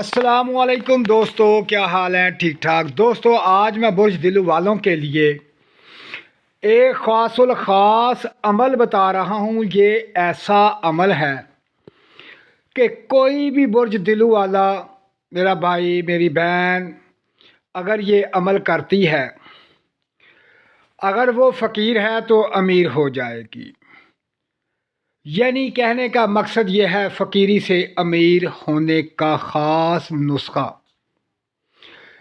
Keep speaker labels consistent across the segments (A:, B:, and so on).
A: السلام علیکم دوستو، کیا حال ہے؟ ٹھیک ٹھاک دوستو۔ آج میں برج دلو والوں کے لیے ایک خاص الخاص عمل بتا رہا ہوں۔ یہ ایسا عمل ہے کہ کوئی بھی برج دلو والا، میرا بھائی میری بہن، اگر یہ عمل کرتی ہے، اگر وہ فقیر ہے تو امیر ہو جائے گی۔ یعنی کہنے کا مقصد یہ ہے، فقیری سے امیر ہونے کا خاص نسخہ۔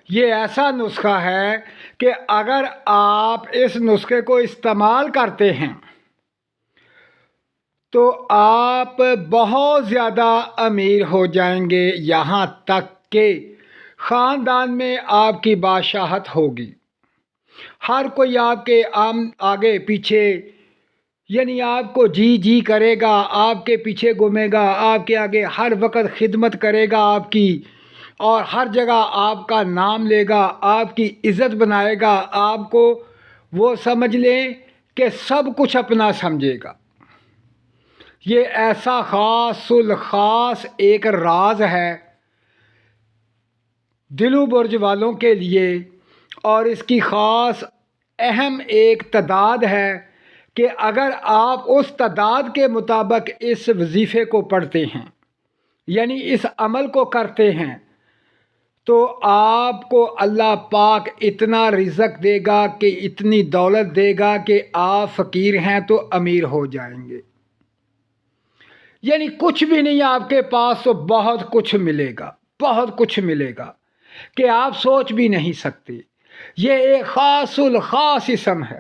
A: یہ ایسا نسخہ ہے کہ اگر آپ اس نسخے کو استعمال کرتے ہیں تو آپ بہت زیادہ امیر ہو جائیں گے، یہاں تک کہ خاندان میں آپ کی بادشاہت ہوگی۔ ہر کوئی آپ کے آگے پیچھے، یعنی آپ کو جی جی کرے گا، آپ کے پیچھے گھومے گا، آپ کے آگے ہر وقت خدمت کرے گا آپ کی، اور ہر جگہ آپ کا نام لے گا، آپ کی عزت بنائے گا، آپ کو وہ سمجھ لیں کہ سب کچھ اپنا سمجھے گا۔ یہ ایسا خاص الخاص ایک راز ہے دلو برج والوں کے لیے، اور اس کی خاص اہم ایک تعداد ہے کہ اگر آپ اس تعداد کے مطابق اس وظیفے کو پڑھتے ہیں، یعنی اس عمل کو کرتے ہیں، تو آپ کو اللہ پاک اتنا رزق دے گا، کہ اتنی دولت دے گا کہ آپ فقیر ہیں تو امیر ہو جائیں گے۔ یعنی کچھ بھی نہیں آپ کے پاس تو بہت کچھ ملے گا، بہت کچھ ملے گا کہ آپ سوچ بھی نہیں سکتے۔ یہ ایک خاص الخاص اسم ہے،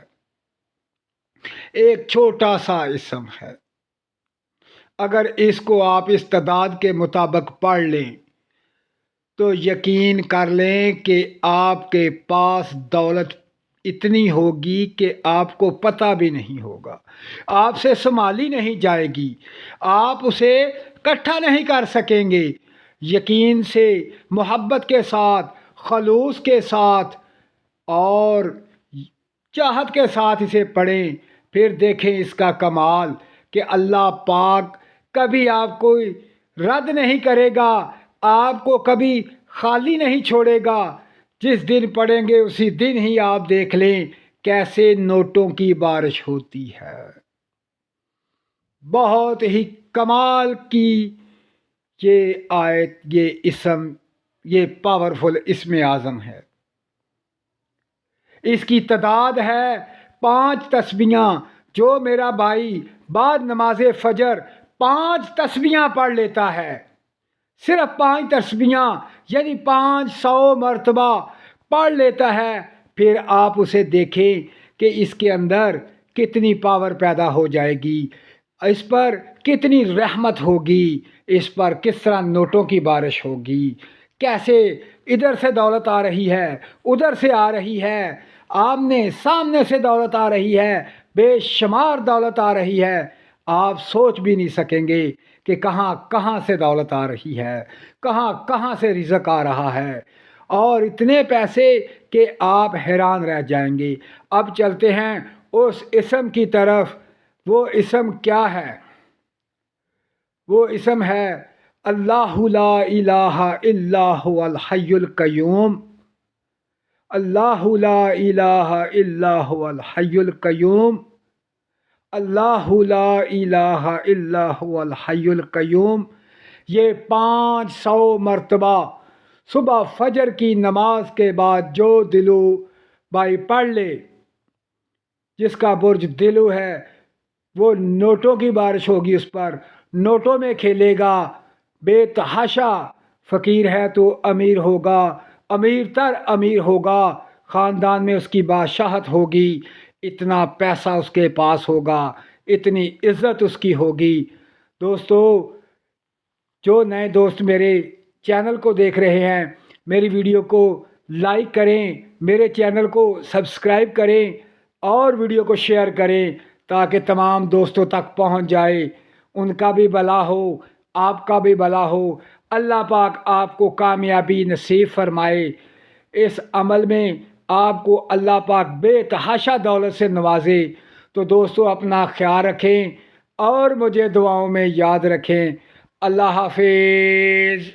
A: ایک چھوٹا سا اسم ہے۔ اگر اس کو آپ اس تعداد کے مطابق پڑھ لیں تو یقین کر لیں کہ آپ کے پاس دولت اتنی ہوگی کہ آپ کو پتہ بھی نہیں ہوگا، آپ سے سنبھالی نہیں جائے گی، آپ اسے اکٹھا نہیں کر سکیں گے۔ یقین سے، محبت کے ساتھ، خلوص کے ساتھ اور چاہت کے ساتھ اسے پڑھیں، پھر دیکھیں اس کا کمال کہ اللہ پاک کبھی آپ کو رد نہیں کرے گا، آپ کو کبھی خالی نہیں چھوڑے گا۔ جس دن پڑھیں گے اسی دن ہی آپ دیکھ لیں کیسے نوٹوں کی بارش ہوتی ہے۔ بہت ہی کمال کی یہ آیت، یہ اسم، یہ پاورفل اسم اعظم ہے۔ اس کی تعداد ہے 5 تسبیحاں۔ جو میرا بھائی بعد نماز فجر 5 تسبیحاں پڑھ لیتا ہے، صرف 5 تسبیحاں یعنی 500 مرتبہ پڑھ لیتا ہے، پھر آپ اسے دیکھیں کہ اس کے اندر کتنی پاور پیدا ہو جائے گی، اس پر کتنی رحمت ہوگی، اس پر کس طرح نوٹوں کی بارش ہوگی، کیسے ادھر سے دولت آ رہی ہے، ادھر سے آ رہی ہے، آمنے سامنے سے دولت آ رہی ہے، بے شمار دولت آ رہی ہے۔ آپ سوچ بھی نہیں سکیں گے کہ کہاں کہاں سے دولت آ رہی ہے، کہاں کہاں سے رزق آ رہا ہے، اور اتنے پیسے کہ آپ حیران رہ جائیں گے۔ اب چلتے ہیں اس اسم کی طرف۔ وہ اسم کیا ہے؟ وہ اسم ہے اللہ لا الہ الا هو الحی القیوم۔ اللہ لا الہ الا هو الحی القیوم، اللہ لا الہ الا هو الحی القیوم۔ یہ 500 مرتبہ صبح فجر کی نماز کے بعد جو دلو بھائی پڑھ لے، جس کا برج دلو ہے، وہ نوٹوں کی بارش ہوگی، اس پر نوٹوں میں کھیلے گا، بے تحاشا فقیر ہے تو امیر ہوگا، امیر تر امیر ہوگا، خاندان میں اس کی بادشاہت ہوگی، اتنا پیسہ اس کے پاس ہوگا، اتنی عزت اس کی ہوگی۔ دوستو، جو نئے دوست میرے چینل کو دیکھ رہے ہیں، میری ویڈیو کو لائک کریں، میرے چینل کو سبسکرائب کریں، اور ویڈیو کو شیئر کریں تاکہ تمام دوستوں تک پہنچ جائے، ان کا بھی بھلا ہو، آپ کا بھی بھلا ہو۔ اللہ پاک آپ کو کامیابی نصیب فرمائے۔ اس عمل میں آپ کو اللہ پاک بے تحاشا دولت سے نوازے۔ تو دوستو، اپنا خیال رکھیں اور مجھے دعاؤں میں یاد رکھیں۔ اللہ حافظ۔